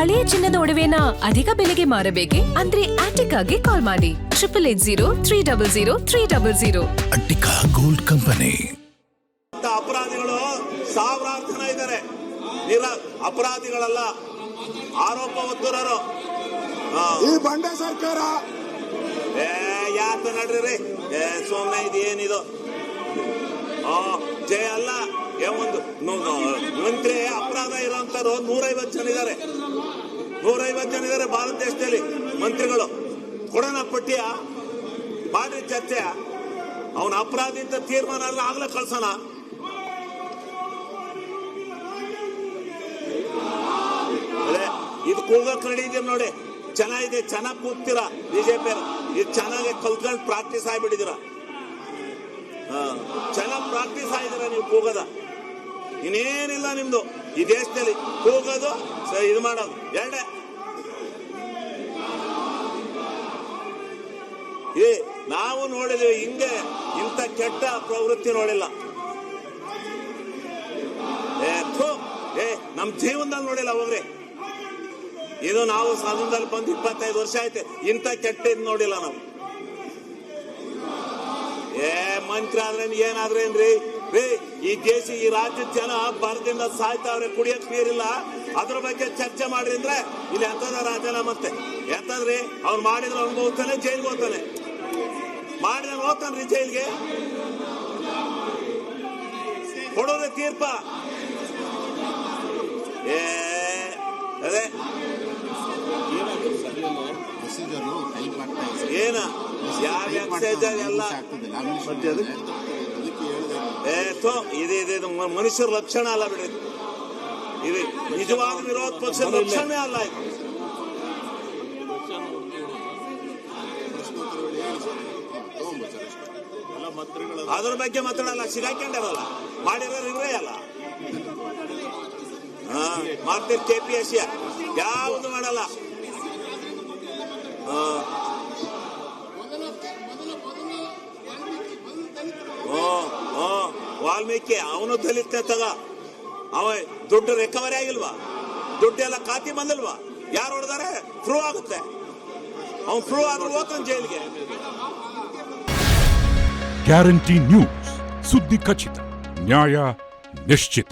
ಹಳೆಯ ಚಿನ್ನದ ಒಡವೆನ ಅಧಿಕ ಬೆಲೆಗೆ ಮಾರಬೇಕೆ? ಅಂದ್ರೆ ಆಟಿಕಾಗೆ ಕಾಲ್ ಮಾಡಿ 8880300300. Attica gold company. ಅಪರಾಧಿಗಳು ಸಾವಿರಾರು ಜನ ಇದ್ದಾರೆ. ಅಪರಾಧಿಗಳಲ್ಲ, ಆರೋಪ ಹೊತ್ತುರರು. ಈ ಬಂಡೆ ಸರ್ಕಾರ ಯಾತ ನಡ್ರಿ ಸೋಮನೆ ಇದು ಏನಿದು ಜಯ ಅಲ್ಲ. ಒಂದು ಮಂತ್ರಿ ಅಪರಾಧ ಇರೋಂಥವ್ರು 150 ಜನ ಇದ್ದಾರೆ. 150 ಜನ ಇದ್ದಾರೆ ಭಾರತ ದೇಶದಲ್ಲಿ ಮಂತ್ರಿಗಳು. ಕೊಡೋಣ ಪಟ್ಟಿಯ ಮಾಡ್ರಿ ಚರ್ಚೆ. ಅವನ ಅಪರಾಧ ಅಂತ ತೀರ್ಮಾನ ಅಲ್ಲ, ಆಗ್ಲೇ ಕಳ್ಸೋಣ. ಇದು ಕೂಗಕ್ ರೆಡಿ ಇದೀವಿ ನೋಡಿ. ಚೆನ್ನಾಗಿದೆ, ಚೆನ್ನಾಗಿ ಕೂಗ್ತೀರಾ ಬಿಜೆಪಿ. ಇದು ಚೆನ್ನಾಗಿ ಕಲ್ತ್ಕೊಂಡು ಪ್ರಾಕ್ಟೀಸ್ ಆಗಿಬಿಟ್ಟಿದ್ದೀರಾ. ಚೆನ್ನಾಗಿ ಪ್ರಾಕ್ಟೀಸ್ ಆಗಿದ್ದೀರಾ ನೀವು ಕೂಗದ. ಇನ್ನೇನಿಲ್ಲ ನಿಮ್ದು ಈ ದೇಶದಲ್ಲಿ. ಕೂಗೋದು ಇದು ಮಾಡೋದು ಎರಡೇ. ನಾವು ನೋಡಿದ್ವಿ ಹಿಂಗೆ, ಇಂಥ ಕೆಟ್ಟ ಪ್ರವೃತ್ತಿ ನೋಡಿಲ್ಲ. ನಮ್ ಜೀವನದಲ್ಲಿ ನೋಡಿಲ್ಲ ಹೋಗ್ರಿ. ಇದು ನಾವು ಸದನದಲ್ಲಿ ಬಂದು 25 ವರ್ಷ ಆಯ್ತು, ಇಂಥ ಕೆಟ್ಟ ಇದು ನೋಡಿಲ್ಲ ನಾವು. ಮಂತ್ರಿ ಆದ್ರೇನ್ ಏನಾದ್ರೇನ್ರಿ ರೀ? ಈ ದೇಶ, ಈ ರಾಜ್ಯದ ಜನ ಬರದಿಂದ ಸಾಯ್ತಾವ್ರೆ, ಕುಡಿಯಕ್ ನೀರಿಲ್ಲ. ಅದ್ರ ಬಗ್ಗೆ ಚರ್ಚೆ ಮಾಡ್ರಿ ಅಂದ್ರೆ ಇಲ್ಲಿ ಎಂತದ ರಾಜನ ಮತ್ತೆ ಎಂತದ್ರಿ? ಅವ್ನು ಮಾಡಿದ್ರೆ ಅವ್ನಿಗೆ ಹೋಗ್ತಾನೆ, ಜೈಲ್ಗೆ ಹೋಗ್ತಾನೆ. ಮಾಡಿದ್ರೆ ಹೋಗ್ತಾನ್ರಿ ಜೈಲ್ಗೆ. ಕೊಡೋದೇ ತೀರ್ಪ. ಅದೇ ಏನ ಯಾವ ಎಕ್ಸೈಸ್ ಎಲ್ಲ ಇದು ಮನುಷ್ಯರ ಲಕ್ಷಣ ಅಲ್ಲ ಬಿಡ್ರಿ. ಇದು ನಿಜವಾದ ವಿರೋಧ ಪಕ್ಷದ ಲಕ್ಷಣವೇ ಅಲ್ಲ. ಅದ್ರ ಬಗ್ಗೆ ಮಾತಾಡಲ್ಲ, ಸಿಗಾಕೊಂಡಾರಲ್ಲ, ಮಾಡಿರೋರು ಇವರೇ ಅಲ್ಲ. ಮಾಡ್ತೀರಿ KPSC ಯಾವುದು ಮಾಡಲ್ಲ. ವಾಲ್ಮೀಕಿ ಅವನು ದಲಿತ ತಗ. ಅವ ದುಡ್ಡು ರಿಕವರಿ ಆಗಿಲ್ವಾ? ದುಡ್ಡೆಲ್ಲ ಖಾತೆ ಬಂದಿಲ್ವಾ? ಯಾರು ಹೊಡೆದಾರೆ? ಪ್ರೂವ್ ಆಗುತ್ತೆ. ಅವನು ಪ್ರೂವ್ ಆದ್ರೂ ಹೋಗ್ತಾನೆ ಜೈಲಿಗೆ. ಗ್ಯಾರಂಟಿ ನ್ಯೂಸ್, ಸುದ್ದಿ ಖಚಿತ, ನ್ಯಾಯ ನಿಶ್ಚಿತ.